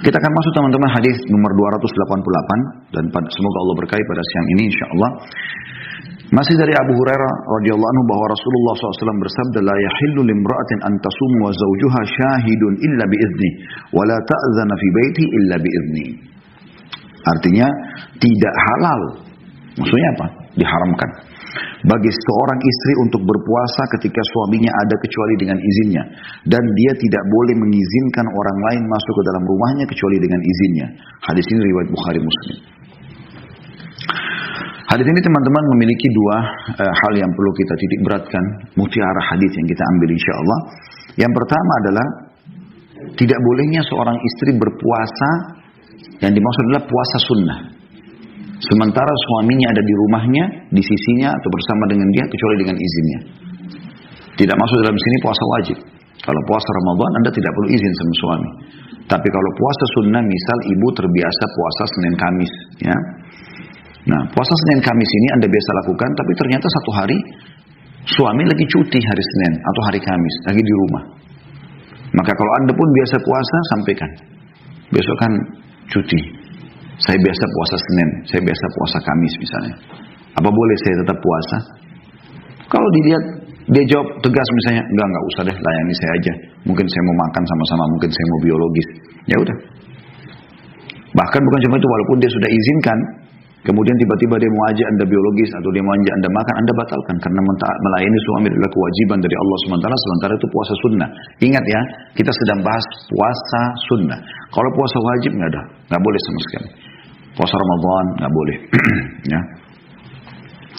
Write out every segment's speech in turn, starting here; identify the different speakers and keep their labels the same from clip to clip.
Speaker 1: Kita akan masuk teman-teman hadis nomor 288 dan semoga Allah berkahi pada siang ini insyaallah. Masih dari Abu Hurairah radhiyallahu anhu bahwa Rasulullah SAW bersabda, la yahillu limra'atin an tasum wa zawjuha syahidun illa biizni wa la ta'zana fi baiti illa biizni. Artinya tidak halal. Maksudnya apa? Diharamkan bagi seorang istri untuk berpuasa ketika suaminya ada kecuali dengan izinnya, dan dia tidak boleh mengizinkan orang lain masuk ke dalam rumahnya kecuali dengan izinnya. Hadis ini riwayat Bukhari Muslim. Hadis ini teman-teman memiliki dua hal yang perlu kita titik beratkan, mutiara hadis yang kita ambil insyaallah. Yang pertama adalah tidak bolehnya seorang istri berpuasa, yang dimaksud adalah puasa sunnah, sementara suaminya ada di rumahnya, di sisinya atau bersama dengan dia kecuali dengan izinnya. Tidak masuk dalam sini puasa wajib. Kalau puasa Ramadan Anda tidak perlu izin sama suami. Tapi kalau puasa sunnah, misal ibu terbiasa puasa Senin Kamis, ya. Nah, puasa Senin Kamis ini Anda biasa lakukan, tapi ternyata satu hari suami lagi cuti hari Senin atau hari Kamis, lagi di rumah. Maka kalau Anda pun biasa puasa, sampaikan. Besok kan cuti. Saya biasa puasa Senin, saya biasa puasa Kamis misalnya. Apa boleh saya tetap puasa? Kalau dilihat, dia jawab tegas misalnya, enggak usah deh, layani saya aja. Mungkin saya mau makan sama-sama, mungkin saya mau biologis. Ya udah. Bahkan bukan cuma itu, walaupun dia sudah izinkan, kemudian tiba-tiba dia mau ajak Anda biologis atau dia mau ajak Anda makan, Anda batalkan. Karena melayani suami adalah kewajiban dari Allah SWT, sementara itu puasa sunnah. Ingat ya, kita sedang bahas puasa sunnah. Kalau puasa wajib nggak boleh sama sekali. Puasa Ramadan nggak boleh. Ya.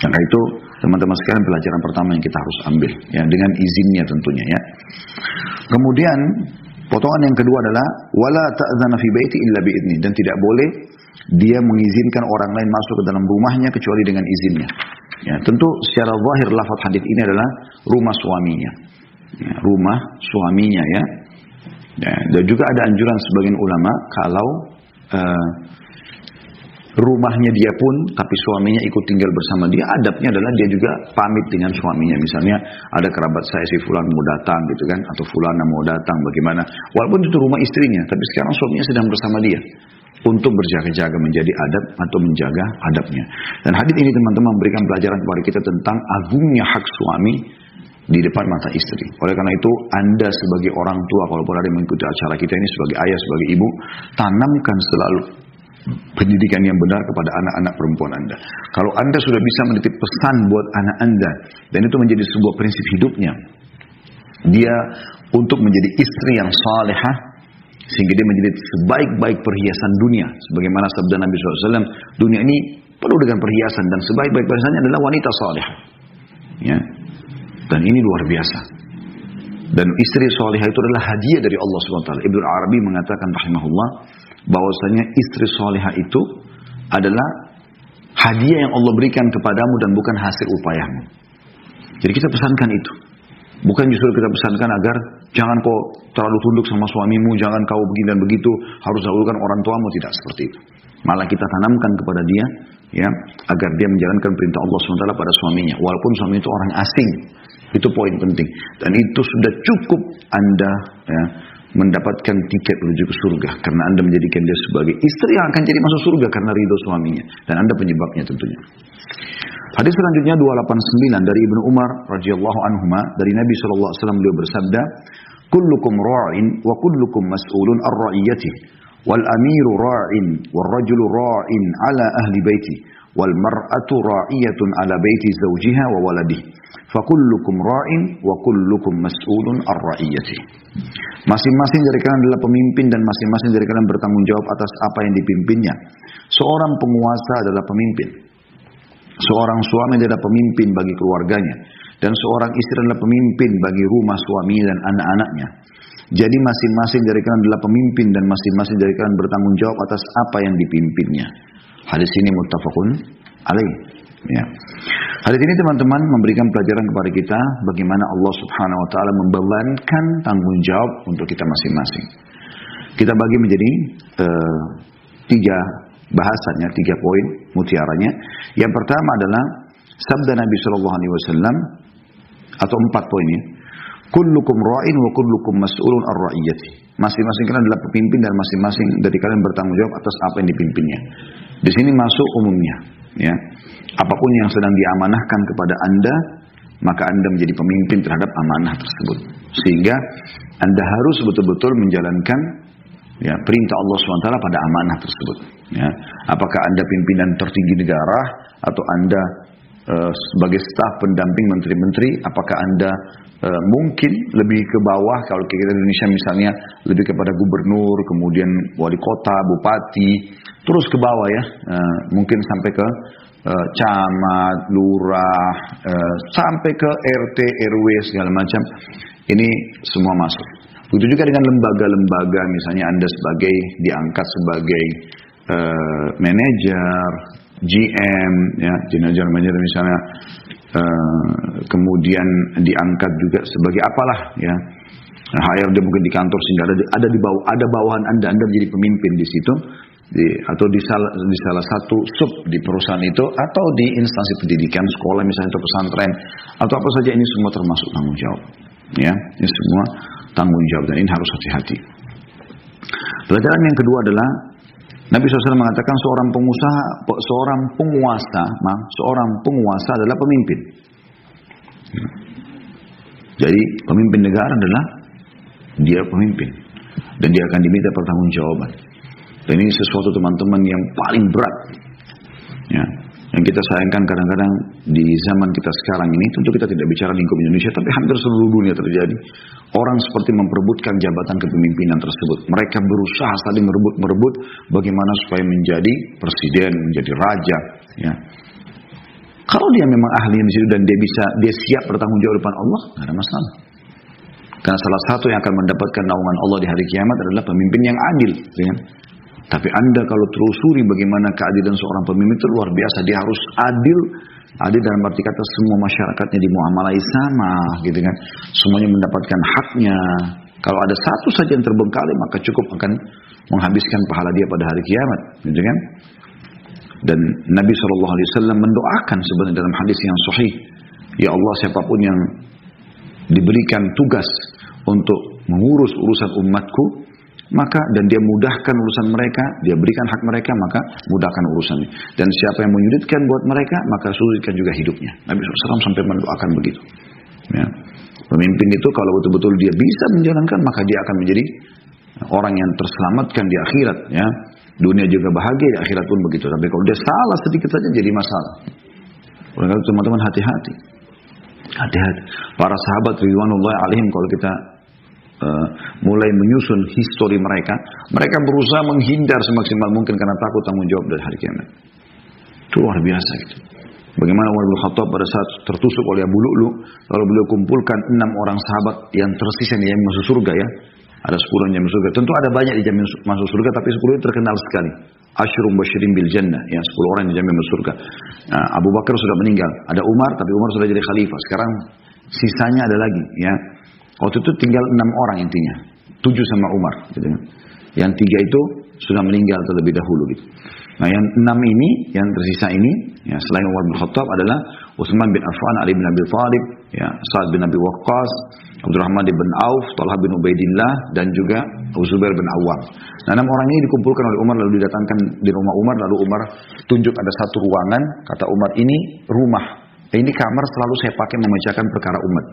Speaker 1: Karena itu teman-teman sekalian pelajaran pertama yang kita harus ambil, ya, dengan izinnya tentunya, ya. Kemudian potongan yang kedua adalah wala ta'zana fi baiti illa bi'izni, dan tidak boleh dia mengizinkan orang lain masuk ke dalam rumahnya kecuali dengan izinnya. Ya, tentu secara zahir lafaz hadis ini adalah rumah suaminya. Ya, rumah suaminya, ya. Ya, dan juga ada anjuran sebagian ulama kalau rumahnya dia pun tapi suaminya ikut tinggal bersama dia, adabnya adalah dia juga pamit dengan suaminya. Misalnya ada kerabat saya si fulan mau datang gitu kan, atau fulana mau datang, bagaimana, walaupun itu rumah istrinya, tapi sekarang suaminya sedang bersama dia, untuk berjaga-jaga menjadi adab atau menjaga adabnya. Dan hadis ini teman-teman memberikan pelajaran kepada kita tentang agungnya hak suami di depan mata istri. Oleh karena itu Anda sebagai orang tua, kalaupun ada yang mengikuti acara kita ini, sebagai ayah, sebagai ibu, tanamkan selalu pendidikan yang benar kepada anak-anak perempuan Anda. Kalau Anda sudah bisa menitip pesan buat anak Anda, dan itu menjadi sebuah prinsip hidupnya, dia untuk menjadi istri yang salehah, sehingga dia menjadi sebaik-baik perhiasan dunia. Sebagaimana sabda Nabi SAW, dunia ini penuh dengan perhiasan, dan sebaik-baik perhiasannya adalah wanita salehah. Ya. Dan ini luar biasa. Dan istri salehah itu adalah hadiah dari Allah SWT. Ibnu Arabi mengatakan rahimahullah, bahwasanya istri salehah itu adalah hadiah yang Allah berikan kepadamu dan bukan hasil upayamu. Jadi kita pesankan itu. Bukan justru kita pesankan agar jangan kau terlalu tunduk sama suamimu, jangan kau begini dan begitu, harus dahulukan orang tuamu, tidak seperti itu. Malah kita tanamkan kepada dia, ya, agar dia menjalankan perintah Allah SWT pada suaminya, walaupun suami itu orang asing. Itu poin penting. Dan itu sudah cukup Anda, ya, mendapatkan tiket menuju ke surga, karena Anda menjadikan dia sebagai istri yang akan jadi masuk surga karena ridho suaminya, dan Anda penyebabnya tentunya. Hadis selanjutnya 289 dari Ibnu Umar radhiyallahu anhuma, dari Nabi SAW, beliau bersabda, kullukum ra'in wa kullukum mas'ulun ar-ra'iyati wal amiru ra'in wal rajulu ra'in ala ahli baiti wal mar'atu ra'iyatun ala baiti zawjiha wa waladihi fakullukum ra'in wa kullukum mas'ulun ar-ra'iyati. Masing-masing dari kalian adalah pemimpin dan masing-masing dari kalian bertanggung jawab atas apa yang dipimpinnya. Seorang penguasa adalah pemimpin, seorang suami adalah pemimpin bagi keluarganya, dan seorang istri adalah pemimpin bagi rumah suami dan anak-anaknya. Jadi masing-masing dari kalian adalah pemimpin dan masing-masing dari kalian bertanggung jawab atas apa yang dipimpinnya. Hadis ini muttafaqun alaih. Ya. Hadis ini teman-teman memberikan pelajaran kepada kita bagaimana Allah Subhanahu wa taala membebankan tanggung jawab untuk kita masing-masing. Kita bagi menjadi tiga bahasannya, 3 poin mutiaranya. Yang pertama adalah sabda Nabi sallallahu alaihi wasallam, atau 4 poinnya. Kullukum ra'in wa kullukum mas'ulun ar-ra'iyati. Masing-masing kalian adalah pemimpin dan masing-masing dari kalian bertanggung jawab atas apa yang dipimpinnya. Di sini masuk umumnya, ya. Apapun yang sedang diamanahkan kepada Anda, maka Anda menjadi pemimpin terhadap amanah tersebut. Sehingga Anda harus betul-betul menjalankan ya, perintah Allah SWT pada amanah tersebut. Ya. Apakah Anda pimpinan tertinggi negara atau Anda sebagai staf pendamping menteri-menteri, apakah Anda mungkin lebih ke bawah, kalau kita di Indonesia misalnya lebih kepada gubernur, kemudian wali kota, bupati, terus ke bawah ya, mungkin sampai ke camat, lurah, sampai ke RT, RW segala macam. Ini semua masuk. Begitu juga dengan lembaga-lembaga, misalnya Anda diangkat sebagai manajer, GM, ya, general manager misalnya, kemudian diangkat juga sebagai apalah, ya, HRD mungkin di kantor sehingga ada bawahan Anda menjadi pemimpin di situ, atau di salah satu sub di perusahaan itu, atau di instansi pendidikan, sekolah misalnya atau pesantren, atau apa saja, ini semua termasuk tanggung jawab, ya, ini semua tanggung jawab dan ini harus hati-hati. Pelajaran yang kedua adalah Nabi SAW mengatakan seorang penguasa adalah pemimpin. Jadi pemimpin negara adalah dia pemimpin dan dia akan diminta pertanggungjawaban. Dan ini sesuatu teman-teman yang paling berat, ya, yang kita sayangkan kadang-kadang di zaman kita sekarang ini. Tentu kita tidak bicara lingkup Indonesia, tapi hampir seluruh dunia terjadi. Orang seperti memperebutkan jabatan kepemimpinan tersebut. Mereka berusaha saling merebut bagaimana supaya menjadi presiden, menjadi raja. Ya. Kalau dia memang ahli di situ dan dia siap bertanggung jawab depan Allah, nggak ada masalah. Karena salah satu yang akan mendapatkan naungan Allah di hari kiamat adalah pemimpin yang adil. Ya. Tapi Anda kalau telusuri bagaimana keadilan seorang pemimpin itu luar biasa. Dia harus adil. Adil dalam arti kata semua masyarakatnya dimuamalai sama, gitu kan. Semuanya mendapatkan haknya. Kalau ada satu saja yang terbengkalai, maka cukup akan menghabiskan pahala dia pada hari kiamat, gitu kan. Dan Nabi SAW mendoakan sebenarnya dalam hadis yang sahih, ya Allah, siapapun yang diberikan tugas untuk mengurus urusan umatku, maka dan dia mudahkan urusan mereka, dia berikan hak mereka, maka mudahkan urusannya. Dan siapa yang menyulitkan buat mereka, maka sulitkan juga hidupnya. Nabi SAW sampai mendoakan begitu. Ya. Pemimpin itu kalau betul-betul dia bisa menjalankan, maka dia akan menjadi orang yang terselamatkan di akhirat. Ya. Dunia juga bahagia, di akhirat pun begitu. Tapi kalau dia salah sedikit saja jadi masalah. Oleh teman-teman hati-hati. Hati-hati. Para sahabat ridwanullahi alaihim, kalau kita mulai menyusun histori mereka berusaha menghindar semaksimal mungkin karena takut tanggung jawab dari hari kiamat. Itu luar biasa gitu. Bagaimana Umar bin Khattab pada saat tertusuk oleh Abu Lu'lu, lalu beliau kumpulkan 6 orang sahabat yang tersisa yang masuk surga, ya. Ada 10 yang masuk surga. Tentu ada banyak dijamin masuk surga, tapi 10 itu terkenal sekali. Asyrum basyirin bil jannah, ya, 10 orang yang dijamin masuk surga. Nah, Abu Bakar sudah meninggal, ada Umar, tapi Umar sudah jadi khalifah. Sekarang sisanya ada lagi, ya. Waktu itu tinggal 6 orang intinya, 7 sama Umar, gitu. Yang 3 itu sudah meninggal terlebih dahulu, gitu. Nah, yang 6 ini, yang tersisa ini, ya, selain Umar bin Khattab adalah Utsman bin Affan, Ali bin Abi Thalib, ya, Sa'ad bin Abi Waqqas, Abdurrahman bin Auf, Talha bin Ubaidillah, dan juga Zubair bin Awam. Nah, 6 orang ini dikumpulkan oleh Umar, lalu didatangkan di rumah Umar, lalu Umar tunjuk ada satu ruangan, kata Umar, ini rumah, ini kamar selalu saya pakai memecahkan perkara umat.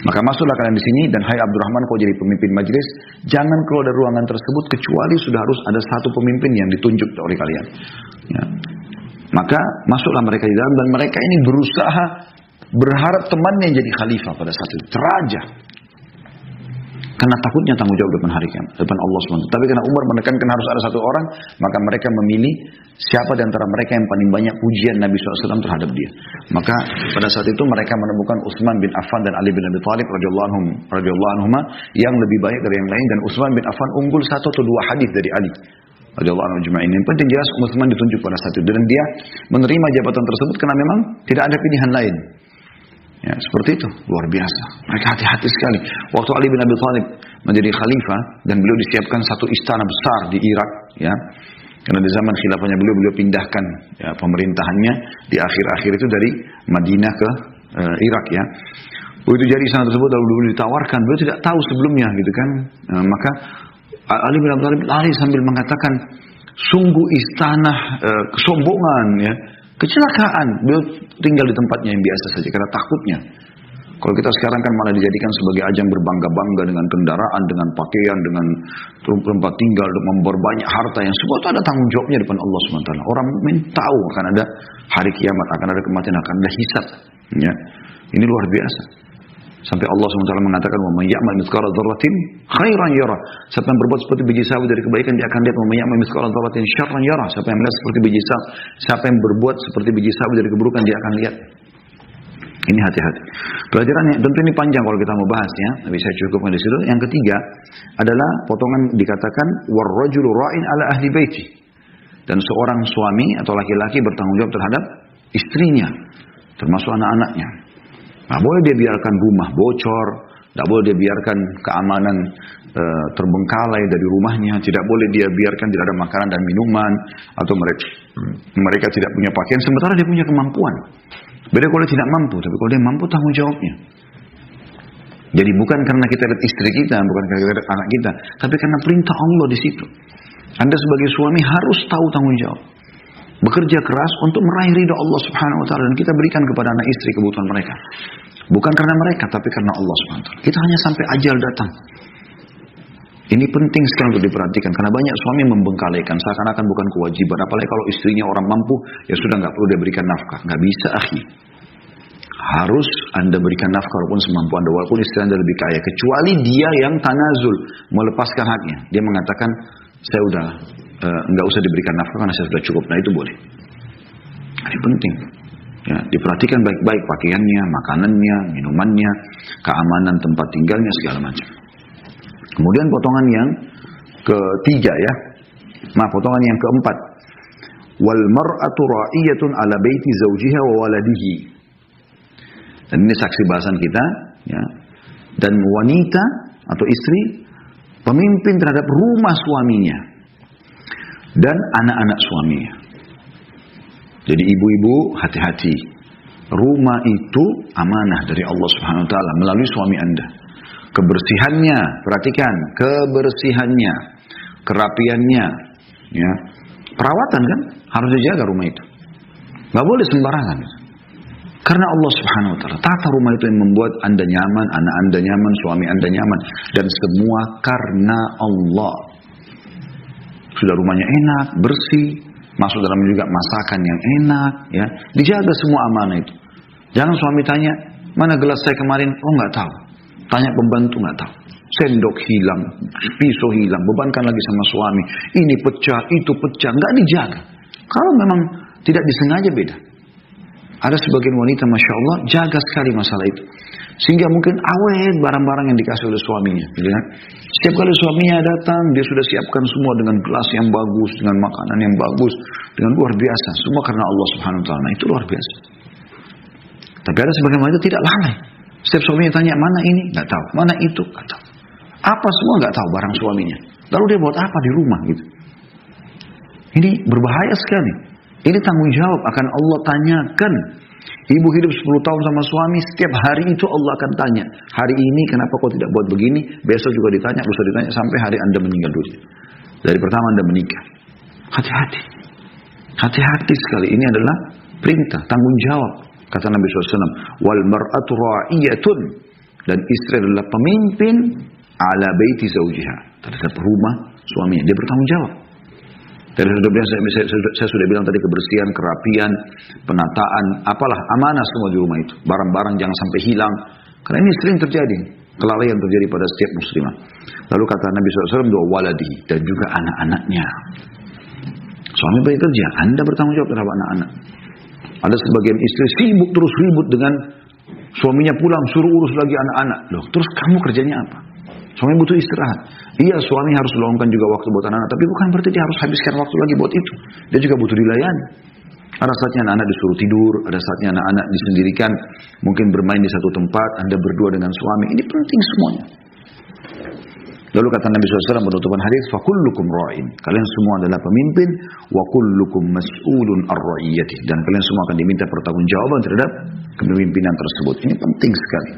Speaker 1: Maka masuklah kalian di sini, dan hai Abdurrahman, kau jadi pemimpin majelis, jangan keluar dari ruangan tersebut kecuali sudah harus ada satu pemimpin yang ditunjuk oleh kalian. Ya. Maka masuklah mereka di dalam, dan mereka ini berusaha berharap temannya yang jadi khalifah pada saat itu, raja. Karena takutnya tanggung jawab depan hari kiamat, depan Allah SWT. Tapi karena Umar menekankan harus ada satu orang, maka mereka memilih siapa di antara mereka yang paling banyak pujian Nabi SAW terhadap dia. Maka pada saat itu mereka menemukan Utsman bin Affan dan Ali bin Abi Thalib radhiyallahu anhuma yang lebih baik dari yang lain, dan Utsman bin Affan unggul 1 atau 2 hadis dari Ali radhiyallahu anhu ajma'in. Yang penting jelas Utsman ditunjuk pada saat itu, dan dia menerima jabatan tersebut karena memang tidak ada pilihan lain. Ya, seperti itu, luar biasa. Mereka hati-hati sekali. Waktu Ali bin Abi Thalib menjadi khalifah dan beliau disiapkan satu istana besar di Irak, ya. Karena di zaman khilafahnya beliau pindahkan, ya, pemerintahannya di akhir-akhir itu dari Madinah ke Irak, ya. Begitu jadi istana tersebut lalu ditawarkan, beliau tidak tahu sebelumnya gitu kan. Maka Ali bin Abi Thalib lari sambil mengatakan, sungguh istana kesombongan ya, kecelakaan. Beliau tinggal di tempatnya yang biasa saja karena takutnya. Kalau kita sekarang kan malah dijadikan sebagai ajang berbangga-bangga dengan kendaraan, dengan pakaian, dengan tempat tinggal, memperbanyak harta yang semua itu ada tanggung jawabnya depan Allah SWT. Orang mukmin tahu akan ada hari kiamat, akan ada kematian, akan ada hisab. Ya. Ini luar biasa. Sampai Allah SWT mengatakan, "Wa may ya'mal mithqala dzarratin khairan yara." Siapa yang berbuat seperti biji sawi dari kebaikan dia akan lihat. "Wa may ya'mal mithqala dzarratin syarran yara." Siapa yang melihat seperti biji sawi, siapa yang berbuat seperti biji sawi dari keburukan dia akan lihat. Ini hati-hati. Pelajarannya tentu ini panjang kalau kita mau bahas ya, tapi saya cukupkan di situ. Yang ketiga adalah potongan dikatakan warrajulu ra'in ala ahli baiti. Dan seorang suami atau laki-laki bertanggung jawab terhadap istrinya, termasuk anak-anaknya. Nah, boleh dia biarkan rumah bocor, tidak boleh dia biarkan keamanan terbengkalai dari rumahnya, tidak boleh dia biarkan tidak ada makanan dan minuman, atau mereka tidak punya pakaian sementara dia punya kemampuan. Beda kalau tidak mampu, tapi kalau dia mampu tanggung jawabnya. Jadi bukan karena kita lihat istri kita, bukan karena kita lihat anak kita, tapi karena perintah Allah di situ. Anda sebagai suami harus tahu tanggung jawab. Bekerja keras untuk meraih ridha Allah Subhanahu wa taala, dan kita berikan kepada anak istri kebutuhan mereka. Bukan karena mereka, tapi karena Allah Subhanahu wa taala. Kita hanya sampai ajal datang. Ini penting sekali untuk diperhatikan, karena banyak suami membengkalikan seakan-akan bukan kewajiban. Apalagi kalau istrinya orang mampu, ya sudah nggak perlu dia berikan nafkah. Nggak bisa, akhi. Harus Anda berikan nafkah walaupun semampu Anda, walaupun istri Anda lebih kaya. Kecuali dia yang tanazul, melepaskan haknya. Dia mengatakan, saya udah nggak usah diberikan nafkah karena saya sudah cukup. Nah itu boleh. Ini penting. Ya, diperhatikan baik-baik pakaiannya, makanannya, minumannya, keamanan tempat tinggalnya, segala macam. Kemudian potongan yang ketiga ya. Potongan yang keempat. Wal mar'atu ra'iyatun ala baiti zawjiha wa waladihi. Dan ini saksi bahasan kita ya. Dan wanita atau istri pemimpin terhadap rumah suaminya dan anak-anak suaminya. Jadi ibu-ibu hati-hati. Rumah itu amanah dari Allah Subhanahu wa taala melalui suami Anda. Kebersihannya, perhatikan, kebersihannya, kerapiannya, ya, perawatan kan harus dijaga rumah itu. Nggak boleh sembarangan. Karena Allah Subhanahu wa taala tata rumah itu yang membuat Anda nyaman, anak Anda nyaman, suami Anda nyaman, dan semua karena Allah. Sudah rumahnya enak, bersih, masuk dalam juga masakan yang enak, ya. Dijaga semua amanah itu. Jangan suami tanya, "Mana gelas saya kemarin?" "Oh, nggak tahu." Tanya pembantu, nggak tahu. Sendok hilang, pisau hilang, bebankan lagi sama suami. Ini pecah, itu pecah, nggak dijaga. Kalau memang tidak disengaja beda. Ada sebagian wanita, masya Allah, jaga sekali masalah itu. Sehingga mungkin awet barang-barang yang dikasih oleh suaminya. Gitu kan? Setiap kali suaminya datang, dia sudah siapkan semua dengan gelas yang bagus, dengan makanan yang bagus, dengan luar biasa. Semua karena Allah Subhanahu wa taala. Nah, itu luar biasa. Tapi ada sebagian wanita tidak lalai. Setiap suaminya tanya, "Mana ini?" Nggak tahu. "Mana itu?" Nggak tahu. Apa semua nggak tahu barang suaminya. Lalu dia buat apa di rumah gitu. Ini berbahaya sekali. Ini tanggung jawab akan Allah tanyakan. Ibu hidup 10 tahun sama suami, setiap hari itu Allah akan tanya. Hari ini kenapa kau tidak buat begini? Besok juga ditanya, lusa ditanya, sampai hari Anda meninggal dunia. Dari pertama Anda menikah. Hati-hati. Hati-hati sekali. Ini adalah perintah, tanggung jawab. Kata Nabi SAW, wal mar'atu ra'iyatun, dan istri adalah pemimpin ala baiti zawjiha, terhadap rumah suaminya. Dia bertanggung jawab. Dari saya sudah bilang tadi, kebersihan, kerapian, penataan, apalah amanah semua di rumah itu. Barang-barang jangan sampai hilang. Karena ini sering terjadi, kelalaian terjadi pada setiap muslimah. Lalu kata Nabi SAW, doa waladi, dan juga anak-anaknya. Suami pergi kerja, Anda bertanggung jawab terhadap anak-anak. Ada sebagian istri sibuk terus ribut dengan suaminya, pulang suruh urus lagi anak-anak. Loh, terus kamu kerjanya apa? Suami butuh istirahat. Iya, suami harus meluangkan juga waktu buat anak-anak, tapi bukan berarti dia harus habiskan waktu lagi buat itu. Dia juga butuh dilayani. Ada saatnya anak-anak disuruh tidur, ada saatnya anak-anak disendirikan, mungkin bermain di satu tempat, Anda berdua dengan suami. Ini penting semuanya. Lalu kata Nabi SAW penutupan hadis, fakullukum ra'in. Kalian semua adalah pemimpin, wa kullukum mas'ulun ar-ra'iyati. Dan kalian semua akan diminta pertanggungjawaban terhadap kepemimpinan tersebut. Ini penting sekali.